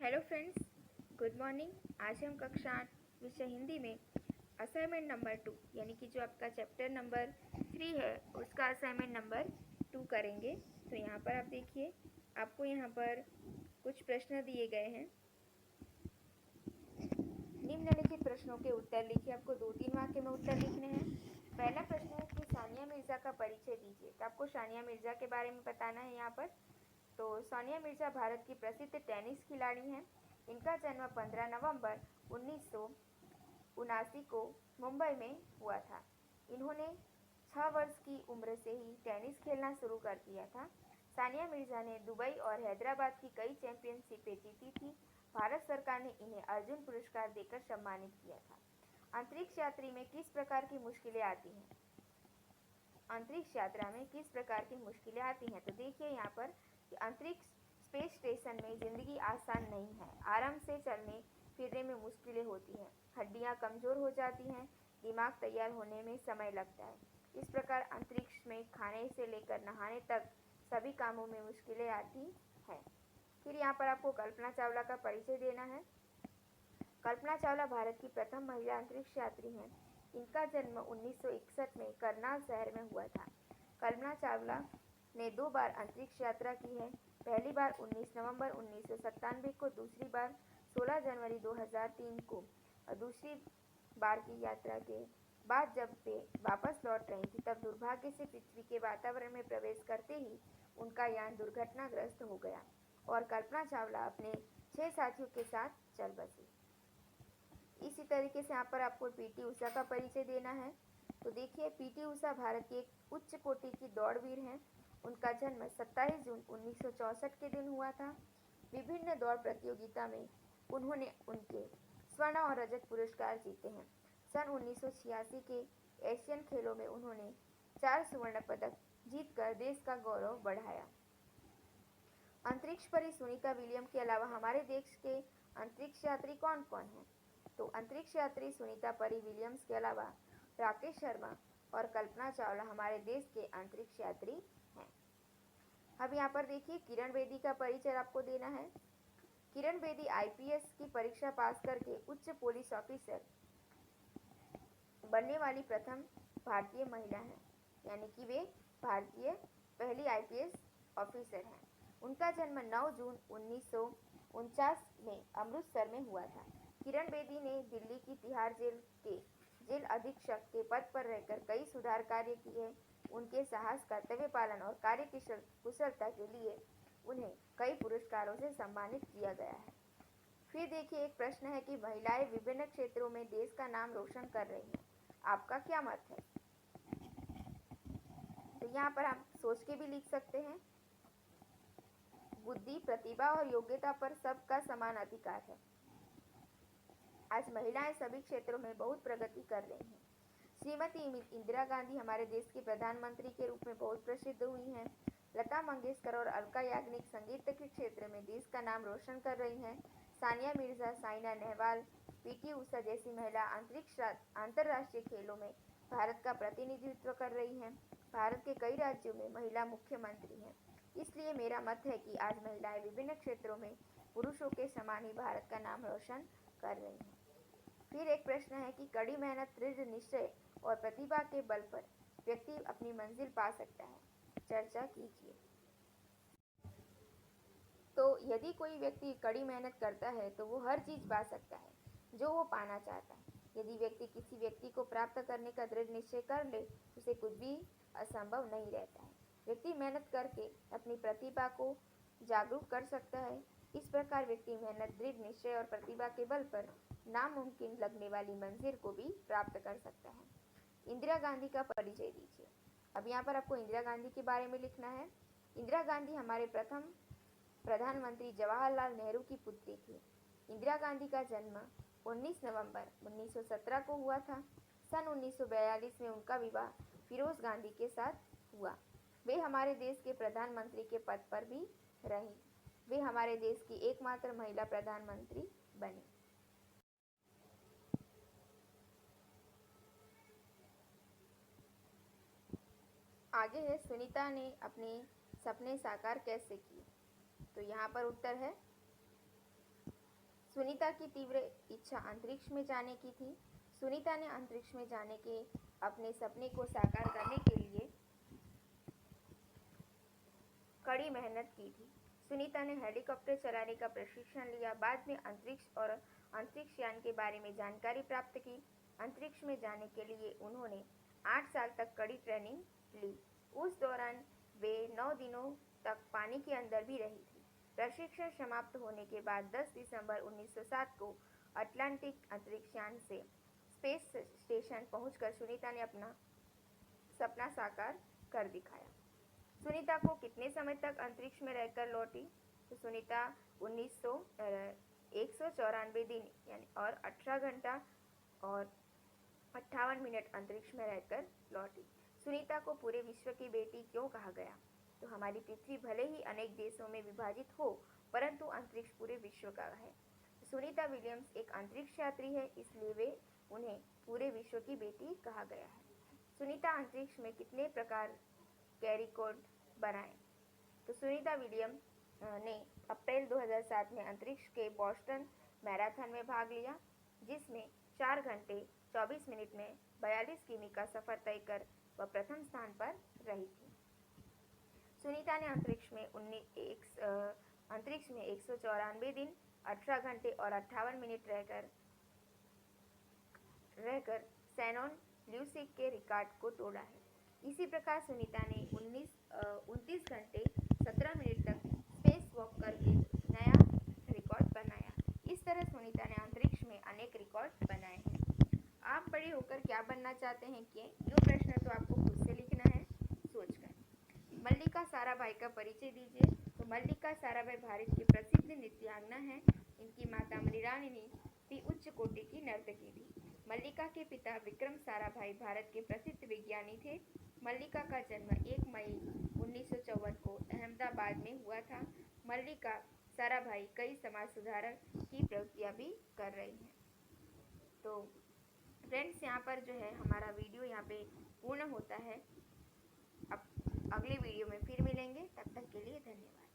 Hello friends, good morning. आज हम कक्षा 8 विषय हिंदी में असाइनमेंट नंबर 2 यानी कि जो आपका चैप्टर नंबर 3 है उसका असाइनमेंट नंबर 2 करेंगे। तो यहाँ पर आप देखिए, आपको यहाँ पर कुछ प्रश्न दिए गए हैं। निम्नलिखित प्रश्नों के उत्तर लिखिए। आपको 2-3 वाक्य में उत्तर लिखने हैं। पहला प्रश्न है कि सानिया मिर्जा का परिचय दीजिए। तो आपको सानिया मिर्जा के बारे में बताना है यहाँ पर। तो सानिया मिर्जा भारत की प्रसिद्ध टेनिस खिलाड़ी हैं। इनका जन्म 15 नवंबर 1979 को मुंबई में हुआ था। इन्होंने 6 वर्ष की उम्र से ही टेनिस खेलना शुरू कर दिया था। सानिया मिर्जा ने दुबई और हैदराबाद की कई चैंपियनशिपें जीती थी। भारत सरकार ने इन्हें अर्जुन पुरस्कार देकर सम्मानित किया था। अंतरिक्ष यात्री में किस प्रकार की मुश्किलें आती हैं? अंतरिक्ष यात्रा में किस प्रकार की मुश्किलें आती हैं? तो देखिए यहाँ पर कि अंतरिक्ष स्पेस स्टेशन में जिंदगी आसान नहीं है। आराम से चलने फिरने में मुश्किलें होती हैं, हड्डियां कमजोर हो जाती हैं, दिमाग तैयार होने में समय लगता है। इस प्रकार अंतरिक्ष में खाने से लेकर नहाने तक सभी कामों में मुश्किलें आती हैं। फिर यहाँ पर आपको कल्पना चावला का परिचय देना है। कल्पना चावला भारत की प्रथम महिला अंतरिक्ष यात्री हैं। इनका जन्म 1961 में करनाल शहर में हुआ था। कल्पना चावला ने 2 बार अंतरिक्ष यात्रा की है। पहली बार 19 नवंबर 1997 को, दूसरी बार 16 जनवरी 2003 को। और दूसरी बार की यात्रा के बाद जब वे वापस लौट रही थी तब दुर्भाग्य से पृथ्वी के वातावरण में प्रवेश करते ही उनका यान दुर्घटनाग्रस्त हो गया और कल्पना चावला अपने 6 साथियों के साथ चल बसी। इसी तरीके से यहाँ पर आपको पीटी उषा का परिचय देना है। तो देखिए, पीटी उषा भारत की एक उच्च कोटि की दौड़वीर हैं। उनका जन्म 27 जून 1964 के दिन हुआ था। विभिन्न दौड़ प्रतियोगिता में उन्होंने उनके स्वर्ण और रजत पुरस्कार जीते हैं। सन 1986 के एशियन खेलों में उन्होंने 4 स्वर्ण पदक जीतकर देश का गौरव बढ़ाया। अंतरिक्ष परी सुनीता विलियम के अलावा हमारे देश के अंतरिक्ष यात्री कौन कौन हैं? तो अंतरिक्ष यात्री सुनीता परी विलियम्स के अलावा राकेश शर्मा और कल्पना चावला हमारे देश के अंतरिक्ष यात्री हैं। अब यहाँ पर देखिए, किरण बेदी का परिचय आपको देना है। किरण बेदी आईपीएस की परीक्षा पास करके उच्च पुलिस ऑफिसर बनने वाली प्रथम भारतीय महिला हैं, यानी कि वे भारतीय पहली आईपीएस ऑफिसर हैं। उनका जन्म 9 जून 1949 में अमृतसर में हुआ था। किरण बेदी ने दिल्ली की तिहाड़ जेल के जेल अधीक्षक के पद पर रहकर कई सुधार कार्य किए। उनके साहस, कर्तव्य पालन और कार्य कुशलता के लिए उन्हें कई पुरस्कारों से सम्मानित किया गया है। फिर देखिए, एक प्रश्न है कि महिलाएं विभिन्न क्षेत्रों में देश का नाम रोशन कर रही हैं। आपका क्या मत है? तो यहाँ पर आप सोच के भी लिख सकते हैं। बुद्धि, प्रतिभा और योग्यता पर सबका समान अधिकार है। आज महिलाएं सभी क्षेत्रों में बहुत प्रगति कर रही हैं। श्रीमती इंदिरा गांधी हमारे देश की प्रधानमंत्री के रूप में बहुत प्रसिद्ध हुई हैं। लता मंगेशकर और अलका याग्निक संगीत के क्षेत्र में देश का नाम रोशन कर रही हैं। सानिया मिर्जा, साइना नेहवाल, पीटी उषा जैसी महिला अंतर्राष्ट्रीय खेलों में भारत का प्रतिनिधित्व कर रही हैं। भारत के कई राज्यों में महिला मुख्यमंत्री हैं। इसलिए मेरा मत है कि आज महिलाएं विभिन्न क्षेत्रों में पुरुषों के समान ही भारत का नाम रोशन कर रही हैं। फिर एक प्रश्न है कि कड़ी मेहनत, दृढ़ निश्चय और प्रतिभा के बल पर व्यक्ति अपनी मंजिल पा सकता है। चर्चा कीजिए। तो यदि कोई व्यक्ति कड़ी मेहनत करता है तो वो हर चीज पा सकता है जो वो पाना चाहता है। यदि व्यक्ति किसी व्यक्ति को प्राप्त करने का दृढ़ निश्चय कर ले तो उसे कुछ भी असंभव नहीं रहता है। व्यक्ति मेहनत करके अपनी प्रतिभा को जागरूक कर सकता है। इस प्रकार व्यक्ति मेहनत, दृढ़ निश्चय और प्रतिभा के बल पर नामुमकिन लगने वाली मंजिल को भी प्राप्त कर सकता है। इंदिरा गांधी का परिचय दीजिए। अब यहाँ पर आपको इंदिरा गांधी के बारे में लिखना है। इंदिरा गांधी हमारे प्रथम प्रधानमंत्री जवाहरलाल नेहरू की पुत्री थी। इंदिरा गांधी का जन्म 19 नवंबर 1917 को हुआ था। सन 1942 में उनका विवाह फिरोज गांधी के साथ हुआ। वे हमारे देश के प्रधानमंत्री के पद पर भी रहीं। वे हमारे देश की एकमात्र महिला प्रधानमंत्री बनी। आगे है, सुनीता ने अपने सपने साकार कैसे किए? तो यहाँ पर उत्तर है, सुनीता की तीव्र इच्छा अंतरिक्ष में जाने की थी। सुनीता ने अंतरिक्ष में जाने के अपने सपने को साकार करने के लिए कड़ी मेहनत की थी। सुनीता ने हेलीकॉप्टर चलाने का प्रशिक्षण लिया, बाद में अंतरिक्ष और अंतरिक्ष यान के बारे में जानकारी प्राप्त की। अंतरिक्ष में जाने के लिए उन्होंने 8 साल तक कड़ी ट्रेनिंग ली। उस दौरान वे 9 दिनों तक पानी के अंदर भी रही थी। प्रशिक्षण समाप्त होने के बाद 10 दिसंबर 1907 को अटलांटिक अंतरिक्ष यान से स्पेस स्टेशन पहुंचकर सुनीता ने अपना सपना साकार कर दिखाया। सुनीता को कितने समय तक अंतरिक्ष में रहकर लौटी? तो सुनीता 194 दिन यानी और 18 घंटा और 58 मिनट अंतरिक्ष में रहकर लौटी। सुनीता को पूरे विश्व की बेटी क्यों कहा गया? तो हमारी पृथ्वी भले ही अनेक देशों में विभाजित हो, परंतु अंतरिक्ष पूरे विश्व का है। सुनीता विलियम्स एक अंतरिक्ष यात्री है, इसलिए वे उन्हें पूरे विश्व की बेटी कहा गया है। सुनीता अंतरिक्ष में कितने प्रकार के रिकॉर्ड बनाए? तो सुनीता विलियम ने अप्रैल 2007 में अंतरिक्ष के बोस्टन मैराथन में भाग लिया, जिसमें 4 घंटे 24 मिनट में 42 किमी का सफर तय कर वह प्रथम स्थान पर रही थी। सुनीता ने अंतरिक्ष में 194 दिन 18 घंटे और 58 मिनट रहकर सैनोन ल्यूसिक के रिकॉर्ड को तोड़ा है। इसी प्रकार सुनीता ने 29 घंटे 17 मिनट तक स्पेस वॉक करके नया रिकॉर्ड बनाया। इस तरह सुनीता ने अंतरिक्ष में अनेक रिकॉर्ड बनाए हैं। आप बड़े होकर क्या बनना चाहते हैं? ये प्रश्न तो आपको खुद से लिखना है सोचकर। मल्लिका साराभाई का परिचय दीजिए। तो मल्लिका साराभाई भारत की प्रसिद्ध नृत्यांगना है। इनकी माता मृणालिनी भी उच्च कोटि की नर्तकी थी। मल्लिका के पिता विक्रम साराभाई भारत के प्रसिद्ध विज्ञानी थे। मल्लिका का जन्म 1 मई 1954 को अहमदाबाद में हुआ था। मल्लिका साराभाई कई समाज सुधार की प्रवृत्तियां भी कर रही हैं। तो फ्रेंड्स, यहाँ पर जो है हमारा वीडियो यहाँ पे पूर्ण होता है। अब अगले वीडियो में फिर मिलेंगे, तब तक के लिए धन्यवाद।